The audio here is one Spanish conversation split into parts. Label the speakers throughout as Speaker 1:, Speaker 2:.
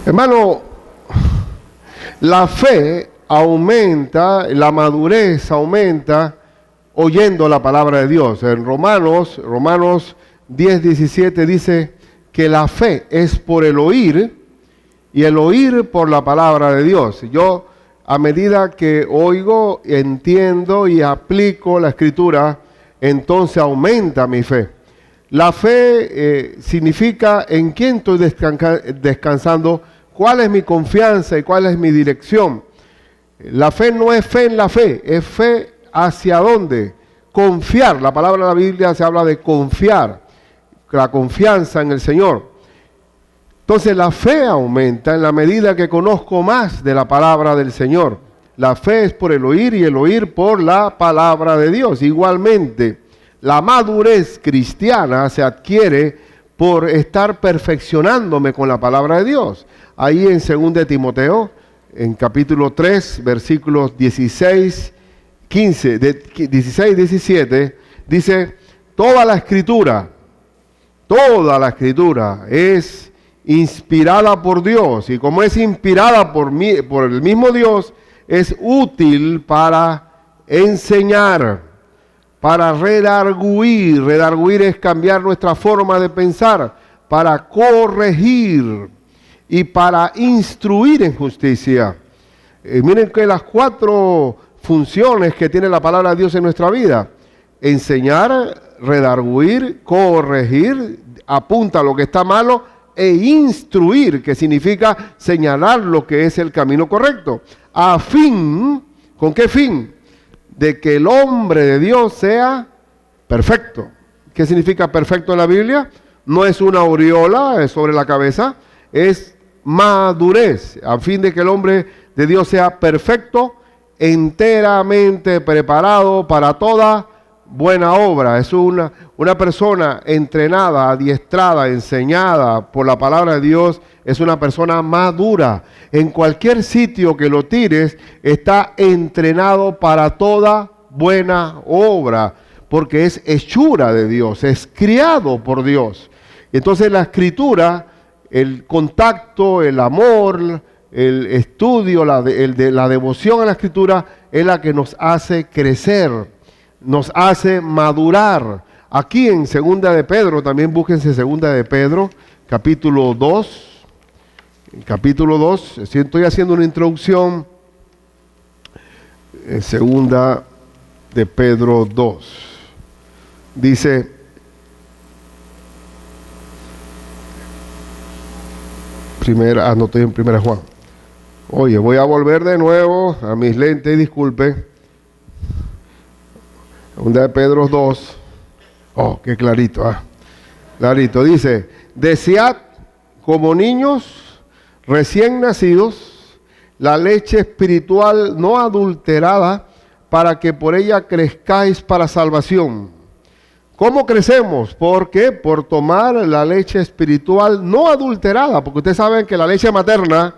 Speaker 1: Hermano, la fe aumenta, la madurez aumenta oyendo la palabra de Dios. En Romanos 10:17 dice que la fe es por el oír y el oír por la palabra de Dios. Yo, a medida que oigo, entiendo y aplico la Escritura, entonces aumenta mi fe. La fe significa en quién estoy descansando, cuál es mi confianza y cuál es mi dirección. La fe no es fe en la fe, es fe hacia dónde. Confiar, la palabra de la Biblia se habla de confiar, la confianza en el Señor. Entonces la fe aumenta en la medida que conozco más de la palabra del Señor. La fe es por el oír y el oír por la palabra de Dios. Igualmente, la madurez cristiana se adquiere por estar perfeccionándome con la palabra de Dios. Ahí en 2 Timoteo, en capítulo 3, versículos 16 y 17, dice, toda la escritura es inspirada por Dios, y como es inspirada por el mismo Dios, es útil para enseñar, para redarguir. Redarguir es cambiar nuestra forma de pensar, para corregir y para instruir en justicia. Miren que las 4 funciones que tiene la palabra de Dios en nuestra vida: enseñar, redarguir, corregir, apunta a lo que está malo, e instruir, que significa señalar lo que es el camino correcto. A fin, ¿con qué fin? De que el hombre de Dios sea perfecto. ¿Qué significa perfecto en la Biblia? No es una aureola sobre la cabeza, es madurez, a fin de que el hombre de Dios sea perfecto, enteramente preparado para toda buena obra. Es una persona entrenada, adiestrada, enseñada por la palabra de Dios, es una persona madura. En cualquier sitio que lo tires, está entrenado para toda buena obra, porque es hechura de Dios, es criado por Dios. Entonces la Escritura, el contacto, el amor, el estudio, la devoción a la Escritura es la que nos hace crecer, nos hace madurar. Aquí en 2 de Pedro, también búsquense 2 de Pedro, capítulo 2. Capítulo 2, estoy haciendo una introducción. 2 de Pedro 2. Dice, no estoy en 1 Juan. Oye, voy a volver de nuevo a mis lentes, disculpe. 2 de Pedro 2. Oh, qué clarito, clarito. Dice, desead como niños recién nacidos la leche espiritual no adulterada, para que por ella crezcáis para salvación. ¿Cómo crecemos? ¿Por qué? Por tomar la leche espiritual no adulterada, porque ustedes saben que la leche materna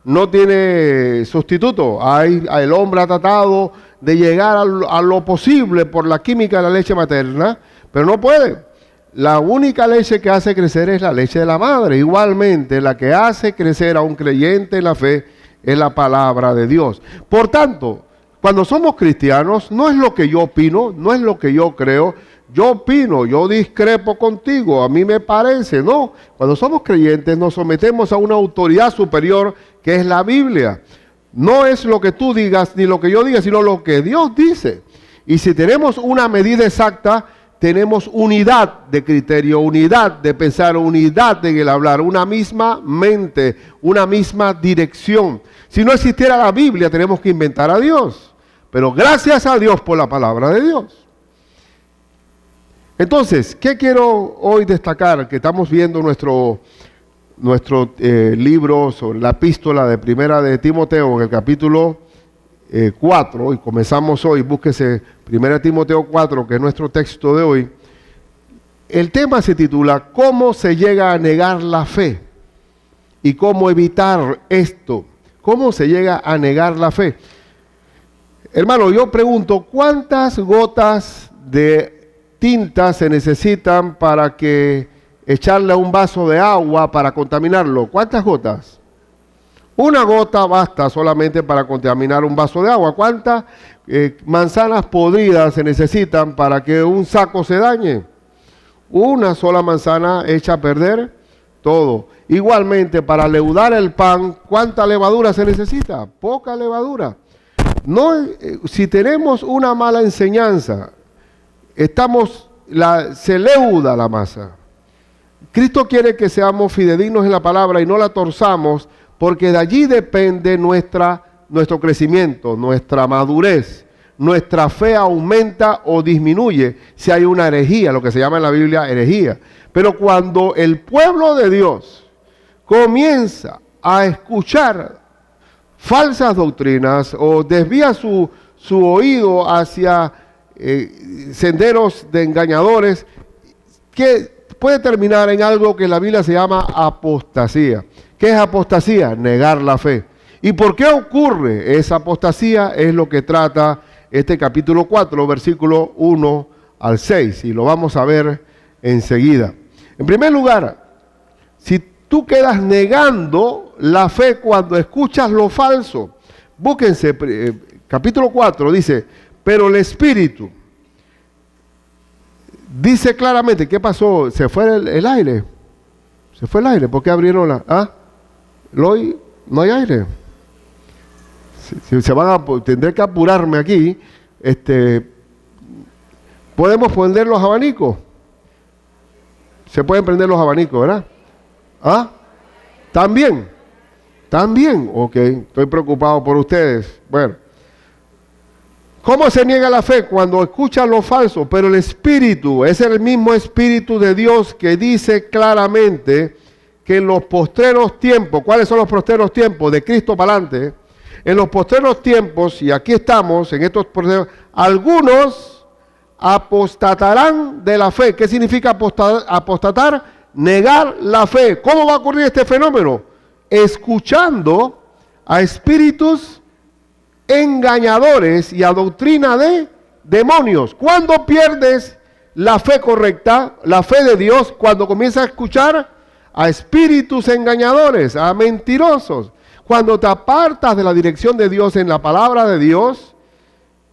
Speaker 1: no tiene sustituto. El hombre ha tratado de llegar a lo posible por la química de la leche materna, pero no puede. La única leche que hace crecer es la leche de la madre. Igualmente, la que hace crecer a un creyente en la fe es la palabra de Dios. Por tanto, cuando somos cristianos, no es lo que yo opino, no es lo que yo creo. Yo opino, yo discrepo contigo, a mí me parece, no. Cuando somos creyentes nos sometemos a una autoridad superior que es la Biblia. No es lo que tú digas ni lo que yo diga, sino lo que Dios dice. Y si tenemos una medida exacta, tenemos unidad de criterio, unidad de pensar, unidad en el hablar, una misma mente, una misma dirección. Si no existiera la Biblia, tenemos que inventar a Dios. Pero gracias a Dios por la palabra de Dios. Entonces, ¿qué quiero hoy destacar? Que estamos viendo nuestro libro sobre la epístola de 1 de Timoteo, en el capítulo 4, y comenzamos hoy. Búsquese 1 Timoteo 4, que es nuestro texto de hoy. El tema se titula ¿Cómo se llega a negar la fe? Y cómo evitar esto. ¿Cómo se llega a negar la fe? Hermano, yo pregunto, ¿cuántas gotas de tinta se necesitan para echarle a un vaso de agua para contaminarlo? ¿Cuántas gotas? Una gota basta solamente para contaminar un vaso de agua. ¿Cuántas manzanas podridas se necesitan para que un saco se dañe? Una sola manzana echa a perder todo. Igualmente, para leudar el pan, ¿cuánta levadura se necesita? Poca levadura. No, si tenemos una mala enseñanza, se leuda la masa. Cristo quiere que seamos fidedignos en la palabra y no la torzamos, porque de allí depende nuestro crecimiento, nuestra madurez. Nuestra fe aumenta o disminuye si hay una herejía, lo que se llama en la Biblia herejía. Pero cuando el pueblo de Dios comienza a escuchar falsas doctrinas o desvía su oído hacia senderos de engañadores, que puede terminar en algo que en la Biblia se llama apostasía. ¿Qué es apostasía? Negar la fe. ¿Y por qué ocurre esa apostasía? Es lo que trata este capítulo 4, versículo 1 al 6, y lo vamos a ver enseguida. En primer lugar, si tú quedas negando la fe cuando escuchas lo falso, búsquense, capítulo 4 dice, pero el Espíritu dice claramente, ¿qué pasó? ¿Se fue el aire? ¿Se fue el aire? ¿Por qué abrieron la...? No hay aire. Si tendré que apurarme aquí. ¿Podemos prender los abanicos? Se pueden prender los abanicos, ¿verdad? ¿Ah? ¿También? Ok, estoy preocupado por ustedes. Bueno, ¿cómo se niega la fe? Cuando escuchan lo falso, pero el Espíritu, es el mismo Espíritu de Dios que dice claramente que en los postreros tiempos, ¿cuáles son los postreros tiempos? De Cristo para adelante. En los postreros tiempos, y aquí estamos, en estos postreros, algunos apostatarán de la fe. ¿Qué significa apostatar? Negar la fe. ¿Cómo va a ocurrir este fenómeno? Escuchando a espíritus engañadores y a doctrina de demonios. ¿Cuándo pierdes la fe correcta, la fe de Dios? Cuando comienzas a escuchar a espíritus engañadores, a mentirosos. Cuando te apartas de la dirección de Dios en la palabra de Dios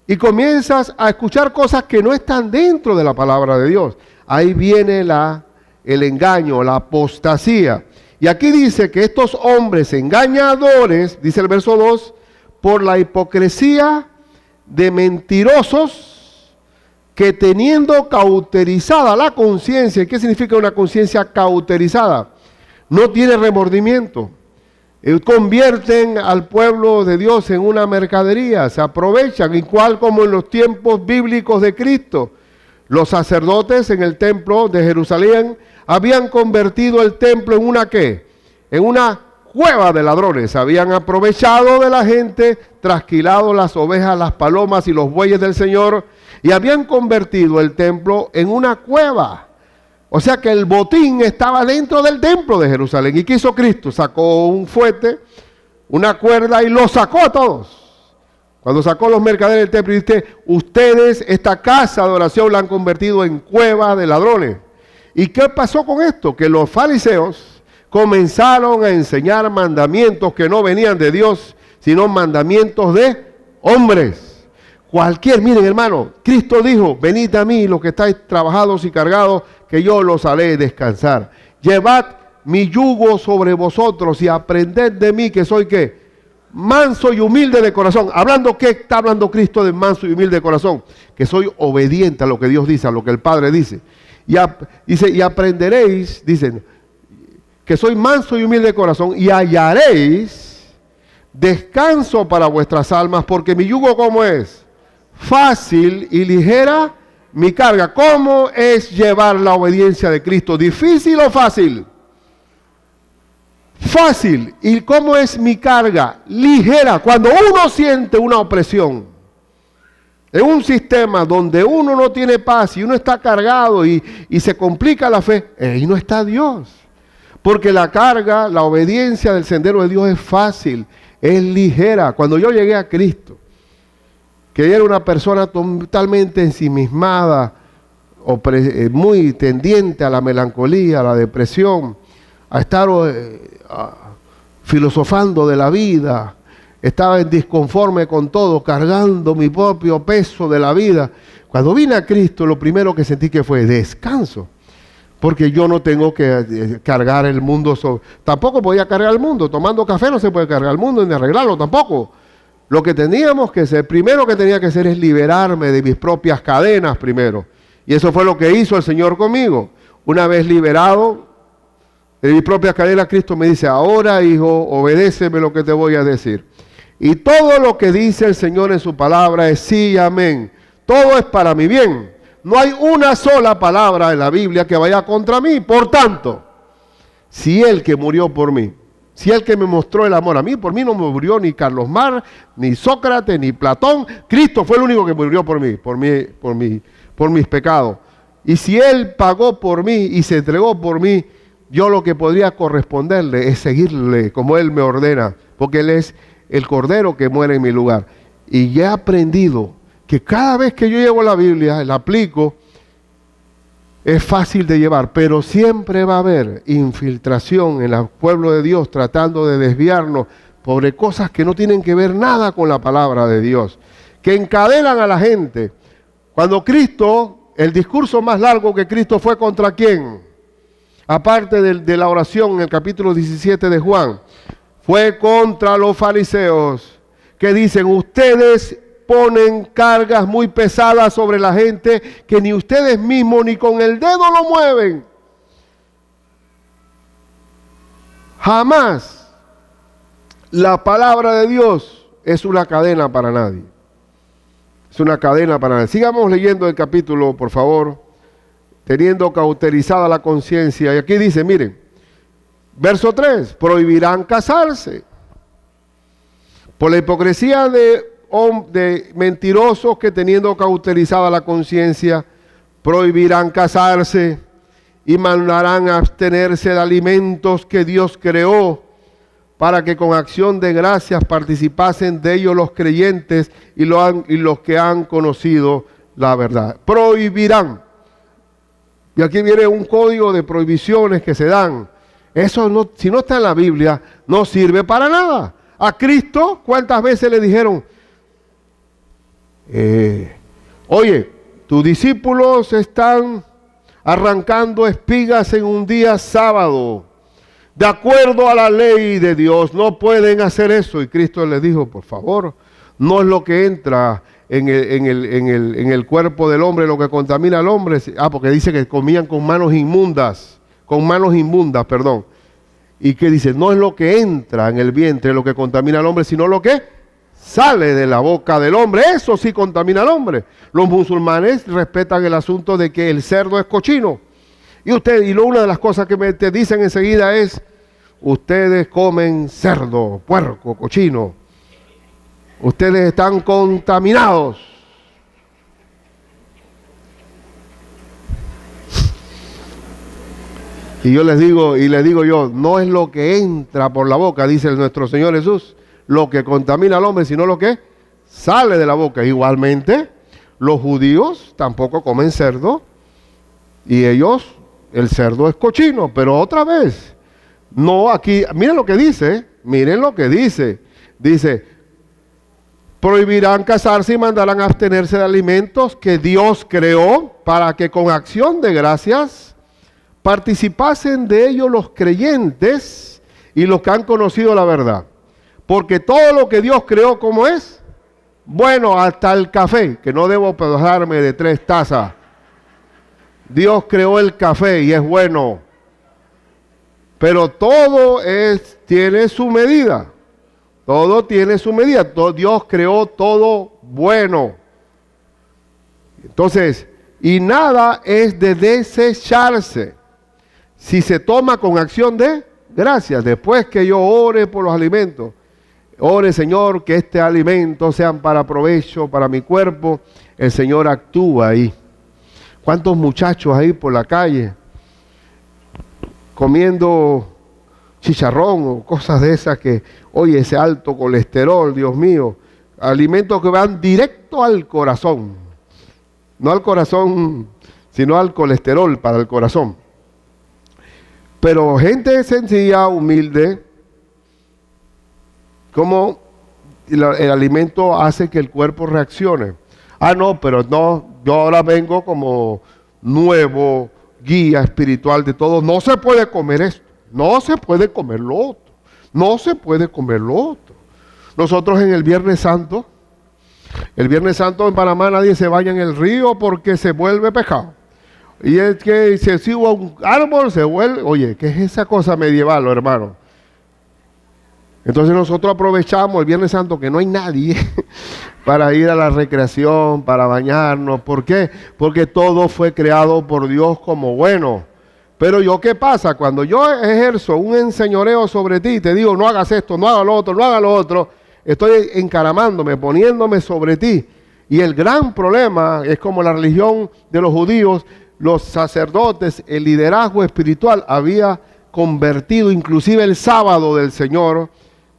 Speaker 1: y comienzas a escuchar cosas que no están dentro de la palabra de Dios. Ahí viene el engaño, la apostasía. Y aquí dice que estos hombres engañadores, dice el verso 2, por la hipocresía de mentirosos que teniendo cauterizada la conciencia. ¿Qué significa una conciencia cauterizada? No tiene remordimiento. Convierten al pueblo de Dios en una mercadería, se aprovechan, igual como en los tiempos bíblicos de Cristo. Los sacerdotes en el templo de Jerusalén habían convertido el templo en una ¿qué? En una cueva de ladrones. Habían aprovechado de la gente, trasquilado las ovejas, las palomas y los bueyes del Señor, y habían convertido el templo en una cueva. O sea que el botín estaba dentro del templo de Jerusalén. ¿Y qué hizo Cristo? Sacó un fuete, una cuerda y los sacó a todos. Cuando sacó los mercaderes del templo y dice, ustedes esta casa de oración la han convertido en cueva de ladrones. ¿Y qué pasó con esto? Que los fariseos comenzaron a enseñar mandamientos que no venían de Dios, sino mandamientos de hombres. Miren hermano, Cristo dijo, venid a mí los que estáis trabajados y cargados, que yo los haré descansar. Llevad mi yugo sobre vosotros y aprended de mí que soy ¿qué? Manso y humilde de corazón. Hablando, ¿qué está hablando Cristo de manso y humilde de corazón? Que soy obediente a lo que Dios dice, a lo que el Padre dice. Dice, y aprenderéis, dicen, que soy manso y humilde de corazón y hallaréis descanso para vuestras almas, porque mi yugo ¿cómo es? Fácil y ligera mi carga. ¿Cómo es llevar la obediencia de Cristo? ¿Difícil o fácil? Fácil. ¿Y cómo es mi carga? Ligera. Cuando uno siente una opresión en un sistema donde uno no tiene paz y uno está cargado y se complica la fe, ahí no está Dios. Porque la carga, la obediencia del sendero de Dios es fácil, es ligera. Cuando yo llegué a Cristo, que era una persona totalmente ensimismada, muy tendiente a la melancolía, a la depresión, a estar filosofando de la vida, estaba disconforme con todo, cargando mi propio peso de la vida. Cuando vine a Cristo, lo primero que sentí que fue descanso, porque yo no tengo que cargar el mundo. Tampoco podía cargar el mundo. Tomando café no se puede cargar el mundo ni arreglarlo tampoco. Lo que teníamos que hacer, primero que tenía que hacer es liberarme de mis propias cadenas primero. Y eso fue lo que hizo el Señor conmigo. Una vez liberado de mis propias cadenas, Cristo me dice, ahora hijo, obedéceme lo que te voy a decir. Y todo lo que dice el Señor en su palabra es sí y amén. Todo es para mi bien. No hay una sola palabra en la Biblia que vaya contra mí. Por tanto, si Él que murió por mí, si Él que me mostró el amor a mí, por mí no me murió ni Carlos Marx, ni Sócrates, ni Platón. Cristo fue el único que murió por mí, por mis pecados. Y si Él pagó por mí y se entregó por mí, yo lo que podría corresponderle es seguirle como Él me ordena, porque Él es el Cordero que muere en mi lugar. Y ya he aprendido que cada vez que yo llevo la Biblia, la aplico, es fácil de llevar, pero siempre va a haber infiltración en el pueblo de Dios tratando de desviarnos sobre cosas que no tienen que ver nada con la palabra de Dios, que encadenan a la gente. Cuando Cristo, el discurso más largo que Cristo fue contra ¿quién? Aparte de la oración en el capítulo 17 de Juan, fue contra los fariseos que dicen, ustedes ponen cargas muy pesadas sobre la gente que ni ustedes mismos ni con el dedo lo mueven. Jamás la palabra de Dios es una cadena para nadie. Es una cadena para nadie. Sigamos leyendo el capítulo, por favor, teniendo cauterizada la conciencia. Y aquí dice, miren, verso 3, prohibirán casarse por la hipocresía de mentirosos que teniendo cauterizada la conciencia prohibirán casarse y mandarán a abstenerse de alimentos que Dios creó para que con acción de gracias participasen de ellos los creyentes y los que han conocido la verdad. Prohibirán. Y aquí viene un código de prohibiciones que se dan. Eso no, si no está en la Biblia, no sirve para nada. A Cristo, ¿cuántas veces le dijeron? Oye, tus discípulos están arrancando espigas en un día sábado. De acuerdo a la ley de Dios, no pueden hacer eso. Y Cristo les dijo, por favor, no es lo que entra en el cuerpo del hombre lo que contamina al hombre. Porque dice que comían con manos inmundas, perdón. Y que dice, no es lo que entra en el vientre lo que contamina al hombre, sino lo que sale de la boca del hombre. Eso sí contamina al hombre. Los musulmanes respetan el asunto de que el cerdo es cochino. Y una de las cosas que te dicen enseguida es, ustedes comen cerdo, puerco, cochino. Ustedes están contaminados. Y yo les digo yo, no es lo que entra por la boca, dice nuestro Señor Jesús, lo que contamina al hombre, sino lo que sale de la boca. Igualmente, los judíos tampoco comen cerdo y ellos, el cerdo es cochino, pero otra vez, no aquí, miren lo que dice, dice, prohibirán casarse y mandarán a abstenerse de alimentos que Dios creó para que con acción de gracias participasen de ellos los creyentes y los que han conocido la verdad. Porque todo lo que Dios creó, ¿cómo es? Bueno, hasta el café, que no debo pasarme de 3 tazas. Dios creó el café y es bueno. Pero todo tiene su medida. Todo tiene su medida. Dios creó todo bueno. Entonces, y nada es de desecharse si se toma con acción de gracias. Después que yo ore por los alimentos, ore, Señor, que este alimento sean para provecho para mi cuerpo, el Señor actúa ahí. ¿Cuántos muchachos ahí por la calle comiendo chicharrón o cosas de esas que, oye, ese alto colesterol, Dios mío, alimentos que van directo al corazón, no al corazón, sino al colesterol para el corazón. Pero gente sencilla, humilde, cómo el alimento hace que el cuerpo reaccione. Ah, no, pero no, yo ahora vengo como nuevo guía espiritual de todo. No se puede comer esto, no se puede comer lo otro, no se puede comer lo otro. Nosotros en el Viernes Santo en Panamá nadie se baña en el río porque se vuelve pecado. Y es que se sube a un árbol, se vuelve, oye, ¿qué es esa cosa medieval, hermano? Entonces nosotros aprovechamos el Viernes Santo que no hay nadie para ir a la recreación, para bañarnos. ¿Por qué? Porque todo fue creado por Dios como bueno. Pero yo, ¿qué pasa? Cuando yo ejerzo un enseñoreo sobre ti, te digo, no hagas esto, no hagas lo otro, no hagas lo otro, estoy encaramándome, poniéndome sobre ti. Y el gran problema es como la religión de los judíos, los sacerdotes, el liderazgo espiritual había convertido inclusive el sábado del Señor,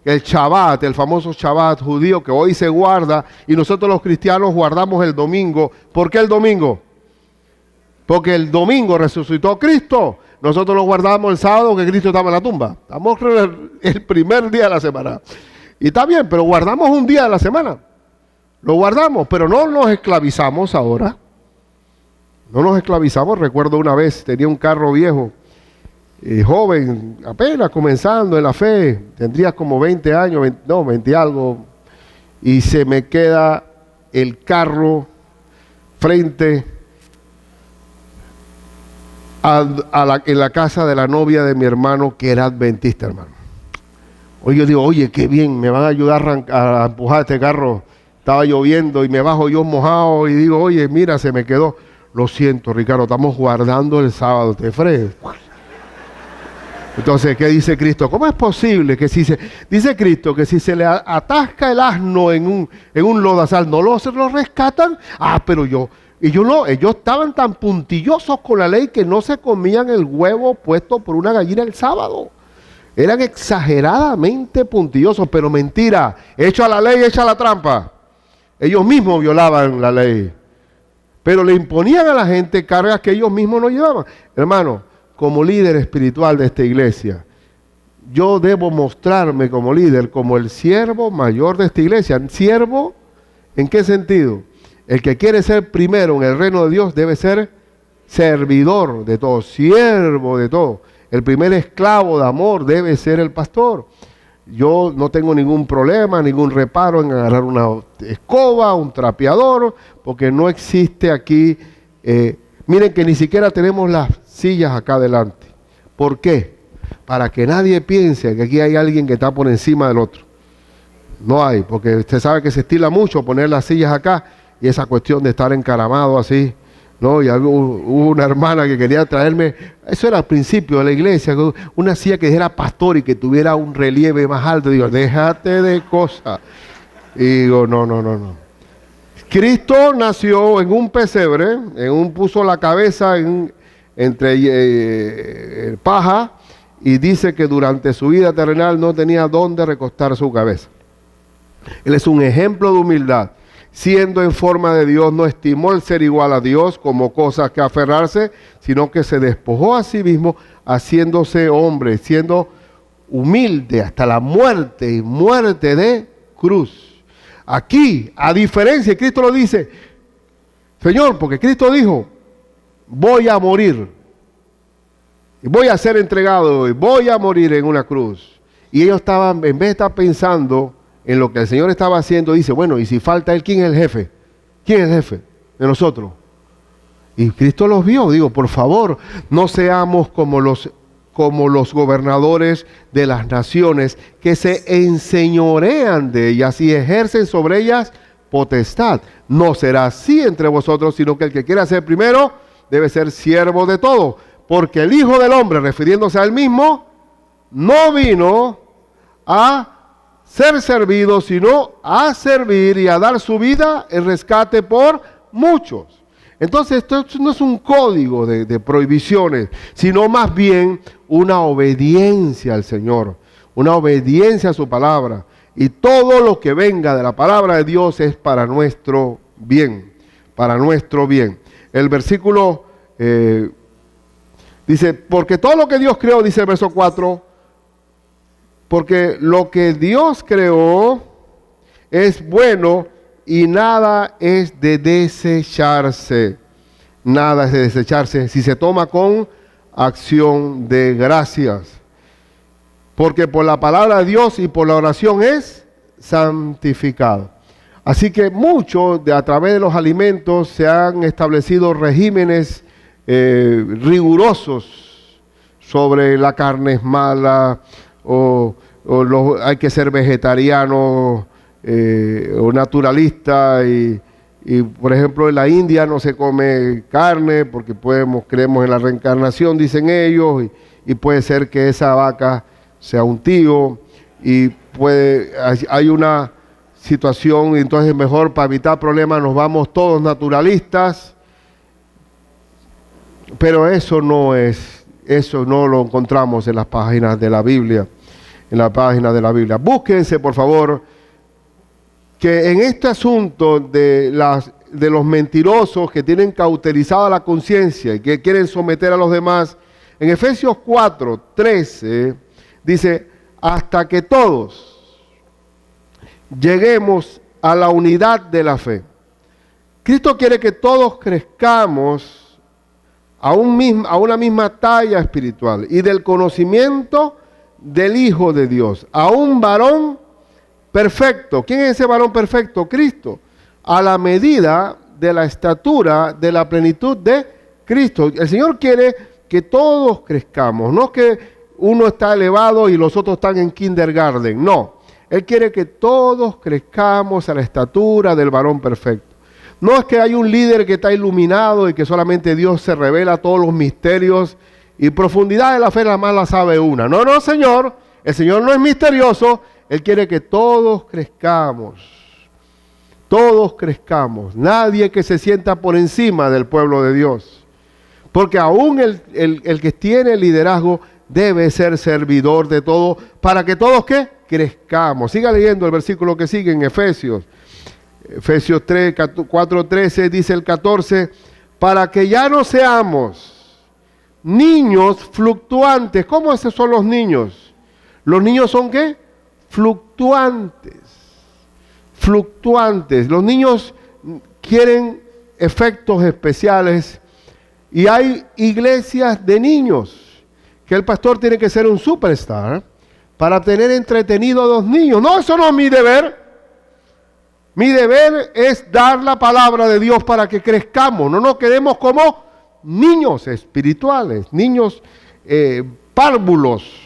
Speaker 1: el Shabbat, el famoso Shabbat judío que hoy se guarda, y nosotros los cristianos guardamos el domingo. ¿Por qué el domingo? Porque el domingo resucitó Cristo. Nosotros lo guardamos el sábado que Cristo estaba en la tumba. Estamos el primer día de la semana. Y está bien, pero guardamos un día de la semana. Lo guardamos, pero no nos esclavizamos ahora. No nos esclavizamos. Recuerdo una vez, tenía un carro viejo, joven, apenas comenzando en la fe, tendría como 20 años, 20 y algo, y se me queda el carro frente en la casa de la novia de mi hermano, que era adventista, hermano. Hoy yo digo, oye, qué bien, me van a ayudar a empujar este carro. Estaba lloviendo y me bajo yo mojado y digo, oye, mira, se me quedó. Lo siento, Ricardo, estamos guardando el sábado, te fregues. Entonces, ¿qué dice Cristo? ¿Cómo es posible que dice Cristo que si se le atasca el asno en un lodazal, no lo rescatan? Ah, pero ellos estaban tan puntillosos con la ley que no se comían el huevo puesto por una gallina el sábado. Eran exageradamente puntillosos, pero mentira. Echa la ley, echa la trampa. Ellos mismos violaban la ley. Pero le imponían a la gente cargas que ellos mismos no llevaban. Hermano, como líder espiritual de esta iglesia, yo debo mostrarme como líder, como el siervo mayor de esta iglesia. ¿Siervo? ¿En qué sentido? El que quiere ser primero en el reino de Dios debe ser servidor de todo, siervo de todo. El primer esclavo de amor debe ser el pastor. Yo no tengo ningún problema, ningún reparo en agarrar una escoba, un trapeador, porque no existe aquí. Miren que ni siquiera tenemos las sillas acá adelante. ¿Por qué? Para que nadie piense que aquí hay alguien que está por encima del otro. No hay, porque usted sabe que se estila mucho poner las sillas acá y esa cuestión de estar encaramado así, ¿no? Y hubo una hermana que quería traerme, eso era al principio de la iglesia, una silla que dijera pastor y que tuviera un relieve más alto. Digo, déjate de cosas. Y digo, no. Cristo nació en un pesebre, puso la cabeza entre paja, y dice que durante su vida terrenal no tenía dónde recostar su cabeza. Él es un ejemplo de humildad. Siendo en forma de Dios, no estimó el ser igual a Dios como cosa que aferrarse, sino que se despojó a sí mismo, haciéndose hombre, siendo humilde hasta la muerte y muerte de cruz. Aquí, a diferencia, Cristo lo dice, Señor, porque Cristo dijo, voy a morir, y voy a ser entregado, y voy a morir en una cruz. Y ellos estaban, en vez de estar pensando en lo que el Señor estaba haciendo, dice, bueno, y si falta Él, ¿quién es el jefe? ¿Quién es el jefe de nosotros? Y Cristo los vio. Digo, por favor, no seamos como los gobernadores de las naciones que se enseñorean de ellas y ejercen sobre ellas potestad. No será así entre vosotros, sino que el que quiera ser primero debe ser siervo de todo. Porque el Hijo del Hombre, refiriéndose a Él mismo, no vino a ser servido, sino a servir y a dar su vida en rescate por muchos. Entonces, esto no es un código de prohibiciones, sino más bien una obediencia al Señor, una obediencia a su palabra. Y todo lo que venga de la palabra de Dios es para nuestro bien, para nuestro bien. El versículo dice, porque todo lo que Dios creó, dice el verso 4, Porque lo que Dios creó es bueno y nada es de desecharse. Nada es de desecharse si se toma con acción de gracias. Porque por la palabra de Dios y por la oración es santificado. Así que a través de los alimentos se han establecido regímenes rigurosos sobre la carne es mala hay que ser vegetariano o naturalista y por ejemplo en la India no se come carne porque creemos en la reencarnación, dicen ellos, y puede ser que esa vaca sea un tío y hay una situación, entonces mejor para evitar problemas nos vamos todos naturalistas, pero eso no lo encontramos en las páginas de la Biblia, Búsquense, por favor, que en este asunto de los mentirosos que tienen cauterizada la conciencia y que quieren someter a los demás, en Efesios 4:13 dice, hasta que todos lleguemos a la unidad de la fe. Cristo quiere que todos crezcamos a una misma talla espiritual y del conocimiento del Hijo de Dios, a un varón perfecto. ¿Quién es ese varón perfecto? Cristo. A la medida de la estatura de la plenitud de Cristo. El Señor quiere que todos crezcamos, no que uno está elevado y los otros están en kindergarten, no. Él quiere que todos crezcamos a la estatura del varón perfecto. No es que hay un líder que está iluminado y que solamente Dios se revela todos los misterios y profundidad de la fe nada más la sabe una. No, no, Señor. El Señor no es misterioso. Él quiere que todos crezcamos. Todos crezcamos. Nadie que se sienta por encima del pueblo de Dios. Porque aún el que tiene liderazgo debe ser servidor de todo para que todos ¿qué? Crezcamos. Siga leyendo el versículo que sigue en Efesios 4:13 dice el 14, para que ya no seamos niños fluctuantes. ¿Cómo esos son los niños? Los niños son ¿qué? Fluctuantes. Los niños quieren efectos especiales y hay iglesias de niños que el pastor tiene que ser un superstar para tener entretenido a los niños. No, eso no es mi deber. Mi deber es dar la palabra de Dios para que crezcamos. No nos quedemos como niños espirituales, niños párvulos.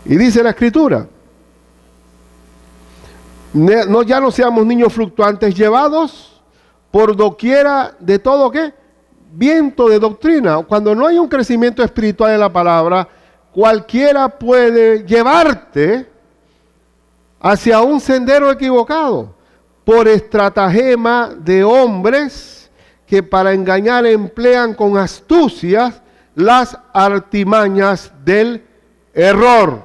Speaker 1: Y dice la Escritura, ya no seamos niños fluctuantes llevados por doquiera de todo ¿qué? Viento de doctrina. Cuando no hay un crecimiento espiritual en la palabra, cualquiera puede llevarte hacia un sendero equivocado por estratagema de hombres que para engañar emplean con astucia las artimañas del error.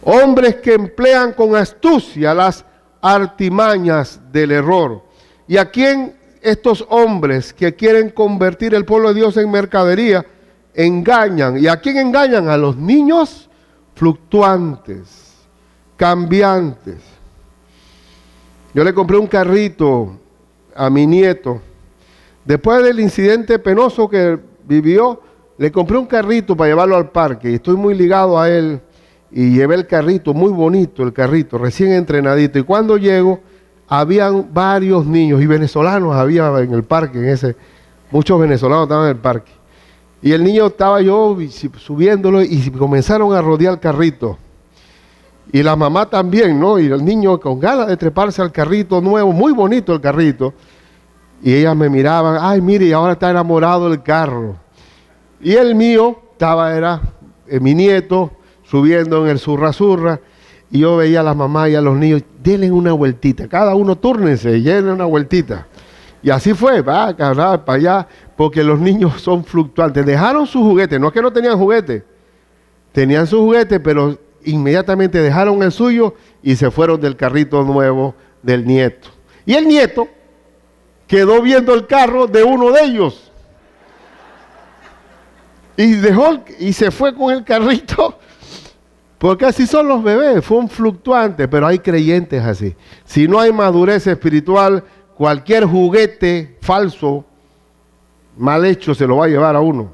Speaker 1: Hombres que emplean con astucia las artimañas del error. ¿Y a quién estos hombres que quieren convertir el pueblo de Dios en mercadería engañan? ¿Y a quién engañan? A los niños fluctuantes, cambiantes. Yo le compré un carrito a mi nieto. Después del incidente penoso que vivió, le compré un carrito para llevarlo al parque. Y estoy muy ligado a él. Y llevé el carrito, muy bonito el carrito, recién entrenadito. Y cuando llego, habían varios niños y venezolanos había en el parque, muchos venezolanos estaban en el parque. Y el niño estaba yo subiéndolo y comenzaron a rodear el carrito. Y la mamá también, ¿no? Y el niño con ganas de treparse al carrito nuevo, muy bonito el carrito. Y ellas me miraban, ay, mire, y ahora está enamorado del carro. Y el mío era mi nieto, subiendo en el zurra, y yo veía a las mamás y a los niños, denle una vueltita, cada uno túrnense y denle una vueltita. Y así fue, va, para allá, porque los niños son fluctuantes. Dejaron sus juguetes, no es que no tenían juguetes, tenían sus juguetes, pero inmediatamente dejaron el suyo y se fueron del carrito nuevo del nieto. Y el nieto quedó viendo el carro de uno de ellos. Y dejó y se fue con el carrito. Porque así son los bebés, fue un fluctuante, pero hay creyentes así. Si no hay madurez espiritual, cualquier juguete falso, mal hecho, se lo va a llevar a uno.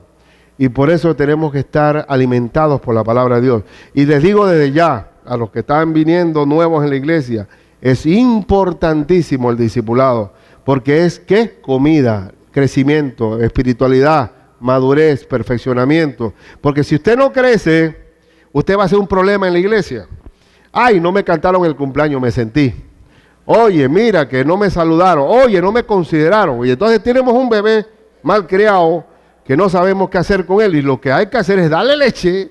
Speaker 1: Y por eso tenemos que estar alimentados por la palabra de Dios. Y les digo desde ya, a los que están viniendo nuevos en la iglesia, es importantísimo el discipulado, porque es ¿qué? Comida, crecimiento, espiritualidad, madurez, perfeccionamiento. Porque si usted no crece, usted va a ser un problema en la iglesia. Ay, no me cantaron el cumpleaños, me sentí. Oye, mira que no me saludaron. Oye, no me consideraron. Y entonces tenemos un bebé mal criado que no sabemos qué hacer con él. Y lo que hay que hacer es darle leche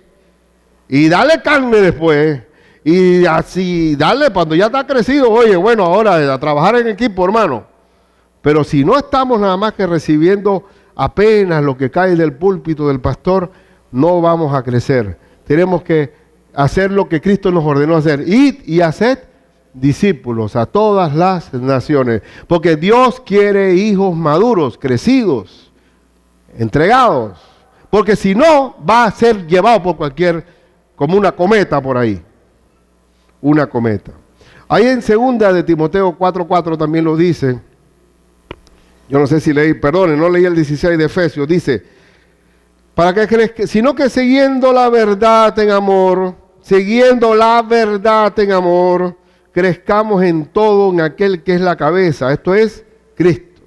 Speaker 1: y darle carne después. Y así, darle cuando ya está crecido. Oye, bueno, ahora a trabajar en equipo, hermano. Pero si no estamos nada más que recibiendo apenas lo que cae del púlpito del pastor, no vamos a crecer. Tenemos que hacer lo que Cristo nos ordenó hacer. Id y haced discípulos a todas las naciones. Porque Dios quiere hijos maduros, crecidos, entregados. Porque si no, va a ser llevado por cualquier, como una cometa por ahí. Una cometa. Ahí en 2 de Timoteo 4:4 también lo dice. Yo no sé si leí, perdone, no leí el 16 de Efesios. Dice, para que crezca, sino que siguiendo la verdad en amor, crezcamos en todo en aquel que es la cabeza, esto es Cristo,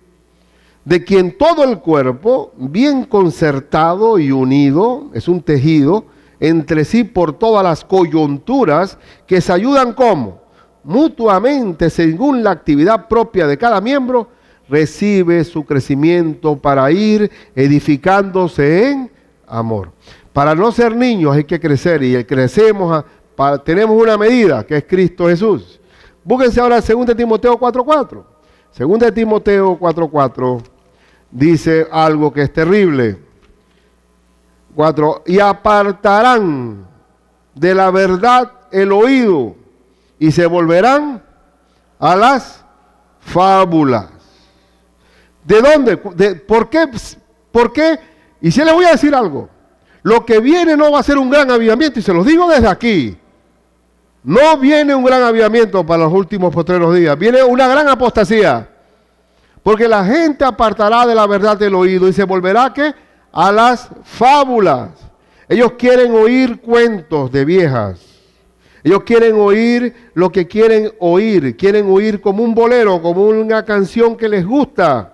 Speaker 1: de quien todo el cuerpo, bien concertado y unido, es un tejido, entre sí por todas las coyunturas que se ayudan como, mutuamente según la actividad propia de cada miembro, recibe su crecimiento para ir edificándose en amor. Para no ser niños hay que crecer y crecemos, tenemos una medida que es Cristo Jesús. Búsquense ahora 2 Timoteo 4:4. 2 Timoteo 4:4 dice algo que es terrible. 4, y apartarán de la verdad el oído y se volverán a las fábulas. ¿De dónde? ¿Por qué? ¿Por qué? Y si les voy a decir algo, lo que viene no va a ser un gran avivamiento, y se los digo desde aquí. No viene un gran avivamiento para los últimos postreros días, viene una gran apostasía. Porque la gente apartará de la verdad del oído y se volverá ¿qué? A las fábulas. Ellos quieren oír cuentos de viejas. Ellos quieren oír lo que quieren oír como un bolero, como una canción que les gusta.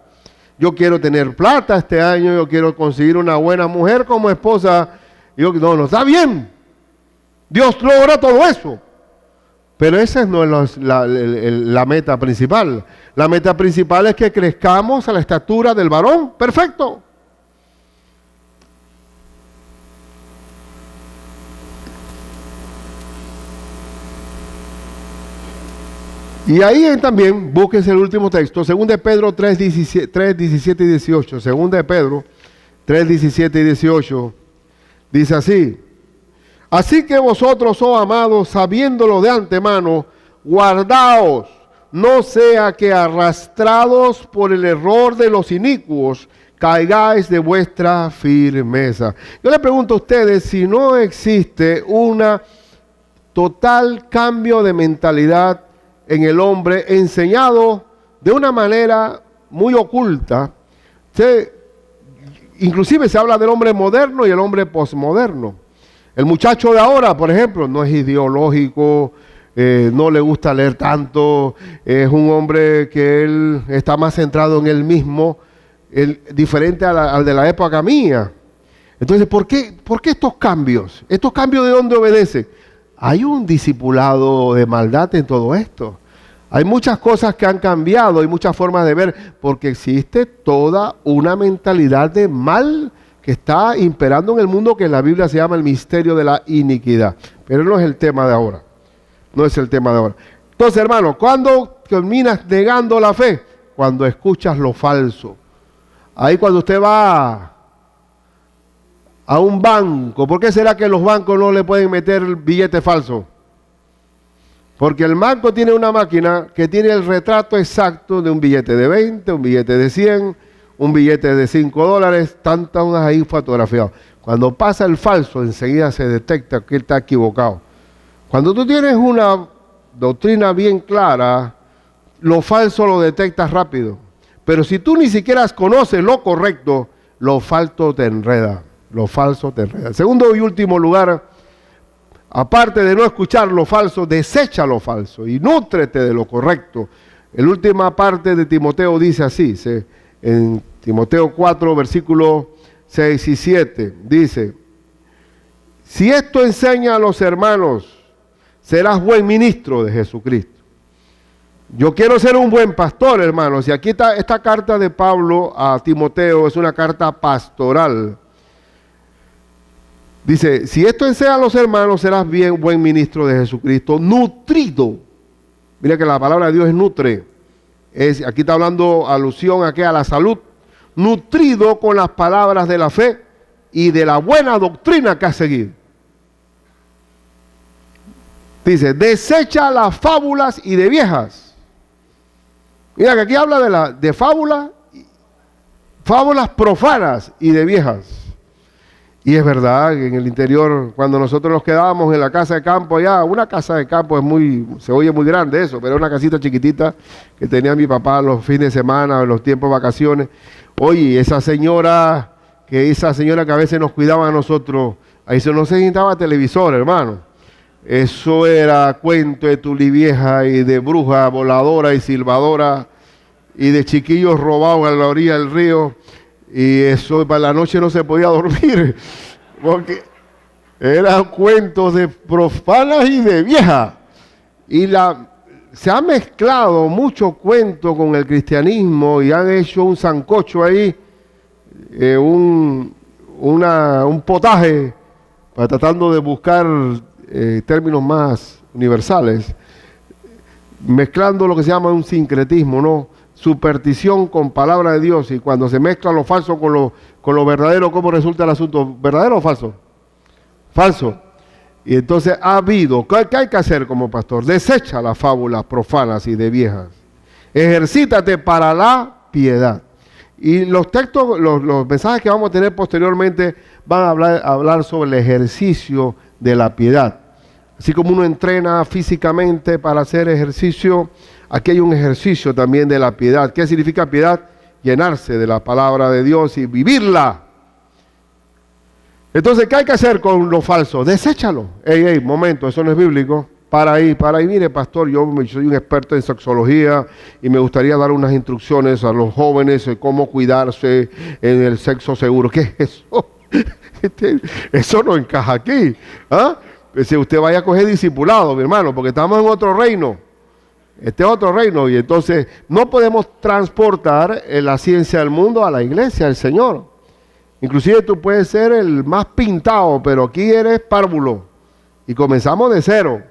Speaker 1: Yo quiero tener plata este año, yo quiero conseguir una buena mujer como esposa. No, está bien. Dios logra todo eso. Pero esa no es la meta principal. La meta principal es que crezcamos a la estatura del varón perfecto. Y ahí también, búsquense el último texto, 2 de Pedro 3, 17 y 18. 2 de Pedro 3, 17 y 18. Dice así. Así que vosotros, oh amados, sabiéndolo de antemano, guardaos, no sea que arrastrados por el error de los inicuos, caigáis de vuestra firmeza. Yo le pregunto a ustedes si no existe una total cambio de mentalidad en el hombre, enseñado de una manera muy oculta. Inclusive se habla del hombre moderno y el hombre posmoderno. El muchacho de ahora, por ejemplo, no es ideológico, no le gusta leer tanto, es un hombre que él está más centrado en él mismo, diferente al de la época mía. Entonces, ¿por qué estos cambios? ¿Estos cambios de dónde obedecen? Hay un discipulado de maldad en todo esto. Hay muchas cosas que han cambiado, hay muchas formas de ver, porque existe toda una mentalidad de mal que está imperando en el mundo, que en la Biblia se llama el misterio de la iniquidad. Pero no es el tema de ahora. No es el tema de ahora. Entonces, hermano, ¿cuándo terminas negando la fe? Cuando escuchas lo falso. Ahí cuando usted va a un banco, ¿por qué será que los bancos no le pueden meter billete falso? Porque el banco tiene una máquina que tiene el retrato exacto de un billete de 20, un billete de 100, un billete de $5, tantas ahí fotografiados. Cuando pasa el falso, enseguida se detecta que él está equivocado. Cuando tú tienes una doctrina bien clara, lo falso lo detectas rápido. Pero si tú ni siquiera conoces lo correcto, lo falso te enreda. Lo falso te enreda. En segundo y último lugar, aparte de no escuchar lo falso, desecha lo falso y nútrete de lo correcto. La última parte de Timoteo dice así, en Timoteo 4, versículos 6 y 7, dice: si esto enseña a los hermanos, serás buen ministro de Jesucristo. Yo quiero ser un buen pastor, hermanos, y aquí está esta carta de Pablo a Timoteo, es una carta pastoral. Dice, si esto enseña a los hermanos, serás bien buen ministro de Jesucristo, nutrido. Mira que la palabra de Dios es nutre. Aquí está hablando alusión a la salud. Nutrido con las palabras de la fe y de la buena doctrina que has seguido. Dice, desecha las fábulas y de viejas. Mira que aquí habla de fábulas profanas y de viejas. Y es verdad que en el interior, cuando nosotros nos quedábamos en la casa de campo allá, una casa de campo se oye muy grande eso, pero era una casita chiquitita que tenía mi papá los fines de semana, en los tiempos de vacaciones. Oye, esa señora que a veces nos cuidaba a nosotros, ahí se nos necesitaba televisor, hermano. Eso era cuento de tulivieja y de bruja voladora y silbadora y de chiquillos robados a la orilla del río. Y eso para la noche no se podía dormir, porque eran cuentos de profanas y de viejas. Y se ha mezclado mucho cuento con el cristianismo y han hecho un sancocho ahí, un potaje, tratando de buscar términos más universales, mezclando lo que se llama un sincretismo, ¿no? Superstición con palabra de Dios, y cuando se mezcla lo falso con lo verdadero, ¿cómo resulta el asunto? ¿Verdadero o falso? Falso. Y entonces ¿qué hay que hacer como pastor? Desecha las fábulas profanas y de viejas. Ejercítate para la piedad. Y los textos, los mensajes que vamos a tener posteriormente van a hablar sobre el ejercicio de la piedad. Así como uno entrena físicamente para hacer ejercicio, aquí hay un ejercicio también de la piedad. ¿Qué significa piedad? Llenarse de la palabra de Dios y vivirla. Entonces, ¿qué hay que hacer con lo falso? Deséchalo. Momento, eso no es bíblico. Para ahí. Mire, pastor, yo soy un experto en sexología y me gustaría dar unas instrucciones a los jóvenes de cómo cuidarse en el sexo seguro. ¿Qué es eso? Eso no encaja aquí. ¿Ah? Si usted vaya a coger discipulado, mi hermano, porque estamos en otro reino. Este es otro reino, y entonces no podemos transportar la ciencia del mundo a la iglesia del Señor. Inclusive tú puedes ser el más pintado, pero aquí eres párvulo. Y comenzamos de cero,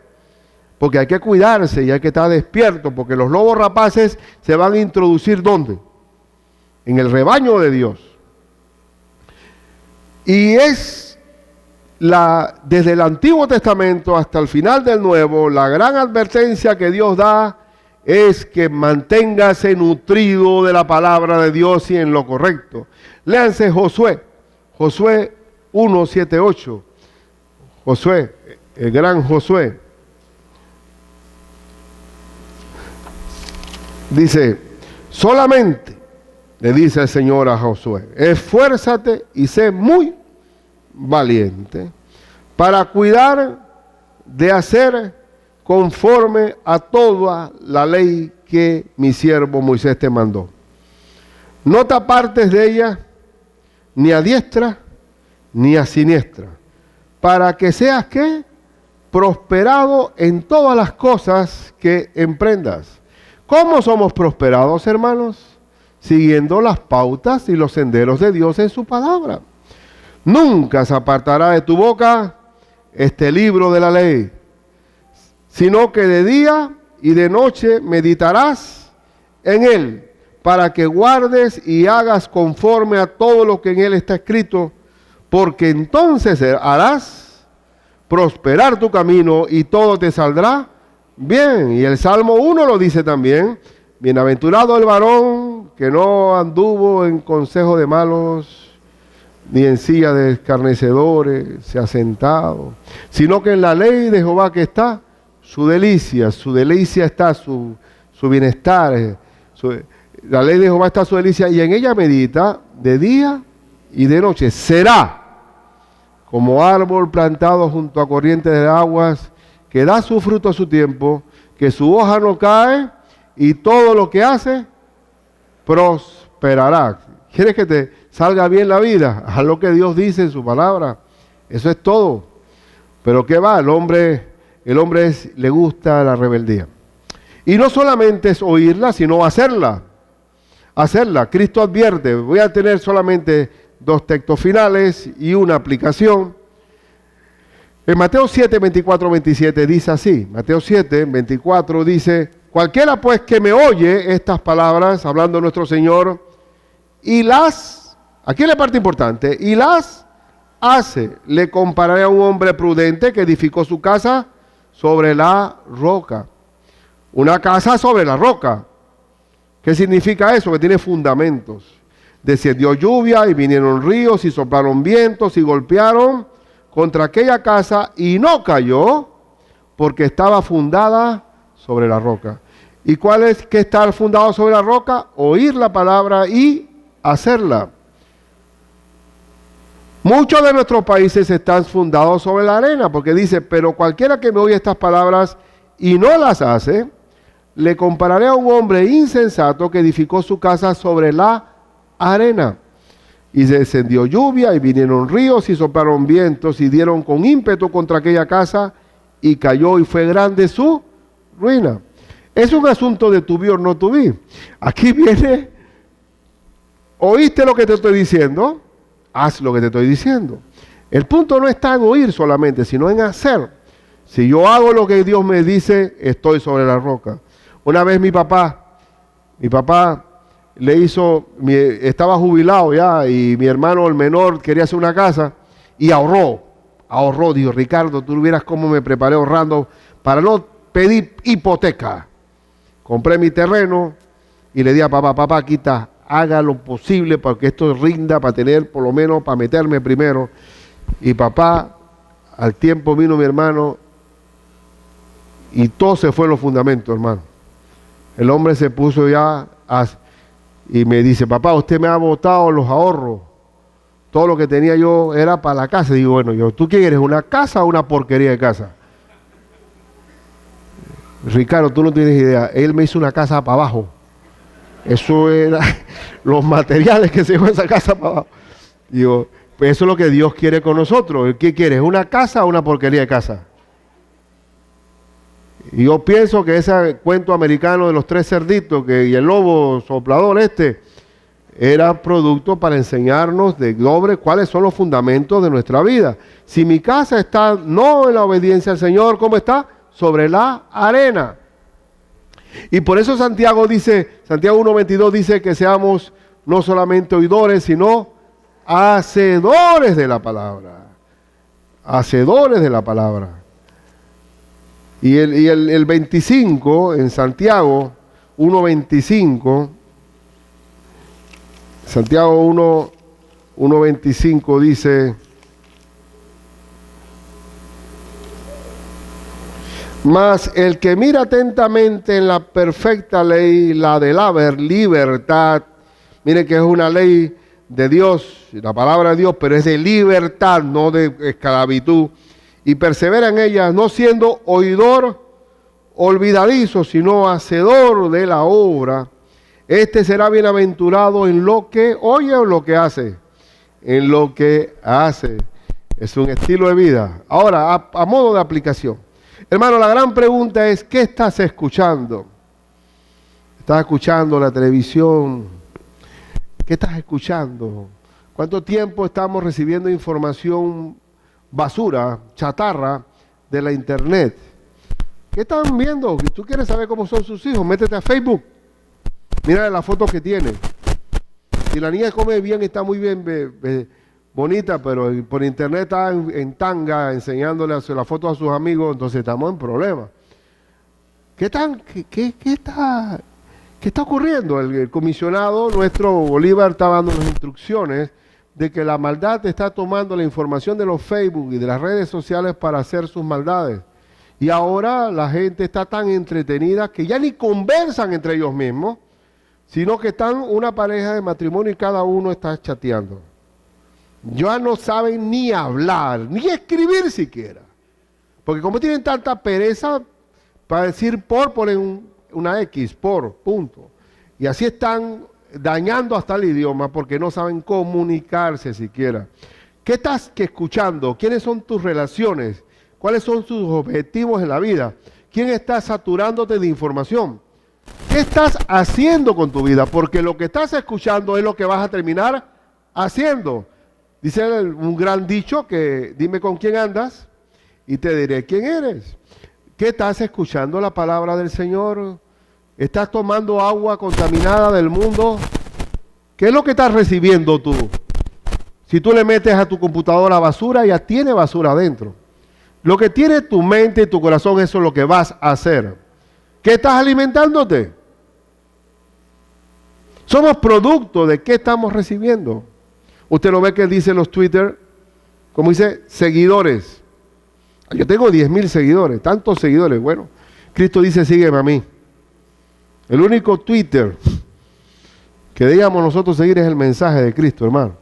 Speaker 1: porque hay que cuidarse y hay que estar despierto, porque los lobos rapaces se van a introducir ¿dónde? En el rebaño de Dios. Y es desde el Antiguo Testamento hasta el final del Nuevo, la gran advertencia que Dios da es que manténgase nutrido de la palabra de Dios y en lo correcto. Léanse Josué 1, 7, 8. Josué, el gran Josué. Dice, solamente, le dice el Señor a Josué, esfuérzate y sé muy valiente para cuidar de hacer conforme a toda la ley que mi siervo Moisés te mandó. No te apartes de ella ni a diestra ni a siniestra, para que seas ¿qué? Prosperado en todas las cosas que emprendas. ¿Cómo somos prosperados, hermanos? Siguiendo las pautas y los senderos de Dios en su palabra. Nunca se apartará de tu boca este libro de la ley, sino que de día y de noche meditarás en él, para que guardes y hagas conforme a todo lo que en él está escrito, porque entonces harás prosperar tu camino y todo te saldrá bien. Y el Salmo 1 lo dice también, bienaventurado el varón que no anduvo en consejo de malos, ni en silla de escarnecedores se ha sentado, sino que en la ley de Jehová que está su delicia está su bienestar, la ley de Jehová está su delicia, y en ella medita de día y de noche. Será como árbol plantado junto a corrientes de aguas, que da su fruto a su tiempo, que su hoja no cae, y todo lo que hace prosperará. ¿Quieres que te salga bien la vida? Haz lo que Dios dice en su palabra. Eso es todo. Pero ¿qué va? El hombre le gusta la rebeldía. Y no solamente es oírla, sino hacerla. Hacerla. Cristo advierte. Voy a tener solamente 2 textos finales y una aplicación. En Mateo 7, 24, 27 dice así. Mateo 7, 24 dice: cualquiera pues que me oye estas palabras, hablando nuestro Señor, y las, aquí es la parte importante, y las hace, le compararé a un hombre prudente que edificó su casa sobre la roca. Una casa sobre la roca. ¿Qué significa eso? Que tiene fundamentos. Descendió lluvia y vinieron ríos y soplaron vientos y golpearon contra aquella casa y no cayó porque estaba fundada sobre la roca. ¿Y cuál es que estar fundado sobre la roca? Oír la palabra y hacerla. Muchos de nuestros países están fundados sobre la arena, porque dice: pero cualquiera que me oye estas palabras y no las hace, le compararé a un hombre insensato que edificó su casa sobre la arena. Y descendió lluvia y vinieron ríos y soplaron vientos y dieron con ímpetu contra aquella casa y cayó y fue grande su ruina. Es un asunto de tu vi o no tu vi. Aquí viene: ¿oíste lo que te estoy diciendo? Haz lo que te estoy diciendo. El punto no está en oír solamente, sino en hacer. Si yo hago lo que Dios me dice, estoy sobre la roca. Una vez mi papá estaba jubilado ya, y mi hermano el menor quería hacer una casa y ahorró. Dijo: Ricardo, tú vieras cómo me preparé ahorrando para no pedir hipoteca. Compré mi terreno y le di a papá, aquí está, haga lo posible para que esto rinda, para tener, por lo menos, para meterme primero. Y papá, al tiempo vino mi hermano y todo se fue en los fundamentos, hermano. El hombre se puso ya y me dice: papá, usted me ha botado los ahorros. Todo lo que tenía yo era para la casa. Y digo: bueno, ¿tú qué quieres? ¿Una casa o una porquería de casa? Ricardo, tú no tienes idea. Él me hizo una casa para abajo. Eso era los materiales que se llevó esa casa para abajo. Digo, pues eso es lo que Dios quiere con nosotros. ¿Qué quieres? ¿Una casa o una porquería de casa? Y yo pienso que ese cuento americano de los 3 cerditos y el lobo soplador era producto para enseñarnos cuáles son los fundamentos de nuestra vida. Si mi casa está no en la obediencia al Señor, ¿cómo está? Sobre la arena. Y por eso Santiago 1:22 dice que seamos no solamente oidores, sino hacedores de la palabra. Hacedores de la palabra. Y el 25, en Santiago 1:25, Santiago 1:25 dice: mas el que mira atentamente en la perfecta ley, la de la libertad, mire que es una ley de Dios, la palabra de Dios, pero es de libertad, no de esclavitud, y persevera en ella, no siendo oidor olvidadizo, sino hacedor de la obra, este será bienaventurado en lo que oye o lo que hace. En lo que hace. Es un estilo de vida. Ahora, a modo de aplicación. Hermano, la gran pregunta es: ¿qué estás escuchando? ¿Estás escuchando la televisión? ¿Qué estás escuchando? ¿Cuánto tiempo estamos recibiendo información basura, chatarra de la internet? ¿Qué están viendo? Si tú quieres saber cómo son sus hijos, métete a Facebook. Mira las fotos que tiene. Si la niña come bien, está muy bien bonita, pero por internet está en tanga enseñándole las fotos a sus amigos, entonces estamos en problemas. ¿Qué está ocurriendo? El comisionado nuestro Bolívar está dando las instrucciones de que la maldad está tomando la información de los Facebook y de las redes sociales para hacer sus maldades. Y ahora la gente está tan entretenida que ya ni conversan entre ellos mismos, sino que están una pareja de matrimonio y cada uno está chateando. Ya no saben ni hablar, ni escribir siquiera. Porque como tienen tanta pereza, para decir ponen una X, punto. Y así están dañando hasta el idioma porque no saben comunicarse siquiera. ¿Qué estás escuchando? ¿Quiénes son tus relaciones? ¿Cuáles son tus objetivos en la vida? ¿Quién está saturándote de información? ¿Qué estás haciendo con tu vida? Porque lo que estás escuchando es lo que vas a terminar haciendo. Dice un gran dicho que dime con quién andas y te diré quién eres. ¿Qué estás escuchando la palabra del Señor? ¿Estás tomando agua contaminada del mundo? ¿Qué es lo que estás recibiendo tú? Si tú le metes a tu computadora basura, ya tiene basura adentro. Lo que tiene tu mente y tu corazón, eso es lo que vas a hacer. ¿Qué estás alimentándote? Somos producto de qué estamos recibiendo. Usted lo ve que dice los Twitter, como dice, seguidores. Yo tengo 10,000 seguidores, tantos seguidores. Bueno, Cristo dice, sígueme a mí. El único Twitter que debíamos nosotros seguir es el mensaje de Cristo, hermano.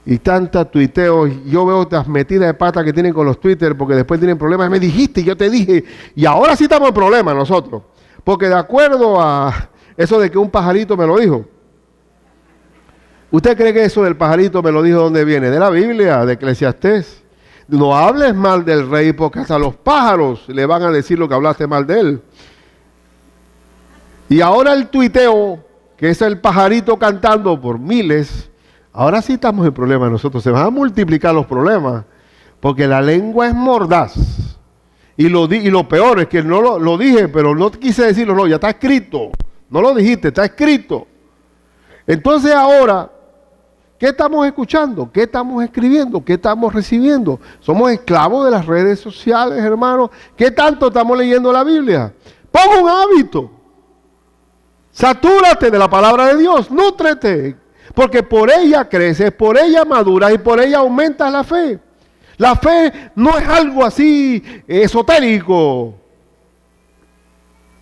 Speaker 1: Y tanta tuiteo, yo veo estas metidas de pata que tienen con los Twitter porque después tienen problemas. Me dijiste, yo te dije, y ahora sí estamos en problemas nosotros. Porque de acuerdo a eso de que un pajarito me lo dijo, ¿usted cree que eso del pajarito me lo dijo dónde viene? De la Biblia, de Eclesiastés. No hables mal del rey porque hasta los pájaros le van a decir lo que hablaste mal de él. Y ahora el tuiteo, que es el pajarito cantando por miles, ahora sí estamos en problemas nosotros. Se van a multiplicar los problemas porque la lengua es mordaz. Y lo peor es que no lo dije, pero no quise decirlo, no, ya está escrito. No lo dijiste, está escrito. Entonces ahora, ¿qué estamos escuchando? ¿Qué estamos escribiendo? ¿Qué estamos recibiendo? Somos esclavos de las redes sociales, hermanos. ¿Qué tanto estamos leyendo la Biblia? Pon un hábito. Satúrate de la palabra de Dios. Nútrete. Porque por ella creces, por ella maduras y por ella aumentas la fe. La fe no es algo así esotérico.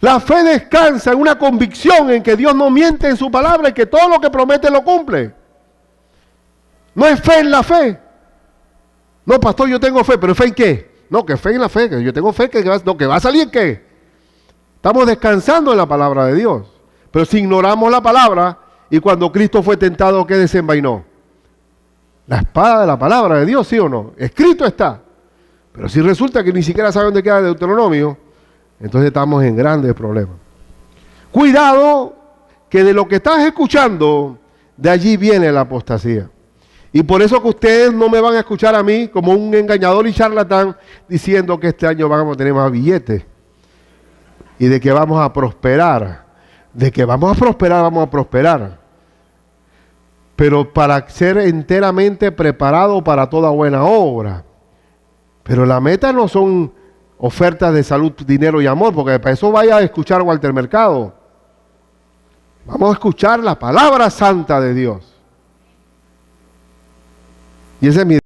Speaker 1: La fe descansa en una convicción en que Dios no miente en su palabra y que todo lo que promete lo cumple. No es fe en la fe. No, pastor, yo tengo fe, pero ¿fe en qué? No, que fe en la fe, que yo tengo fe, que va a salir ¿qué? Estamos descansando en la palabra de Dios. Pero si ignoramos la palabra, y cuando Cristo fue tentado, ¿qué desenvainó? La espada de la palabra de Dios, ¿sí o no? Escrito está. Pero si resulta que ni siquiera sabe dónde queda el Deuteronomio, entonces estamos en grandes problemas. Cuidado, que de lo que estás escuchando, de allí viene la apostasía. Y por eso que ustedes no me van a escuchar a mí como un engañador y charlatán diciendo que este año vamos a tener más billetes y de que vamos a prosperar. De que vamos a prosperar. Pero para ser enteramente preparado para toda buena obra. Pero la meta no son ofertas de salud, dinero y amor, porque para eso vaya a escuchar Walter Mercado. Vamos a escuchar la palabra santa de Dios. Y ese es mi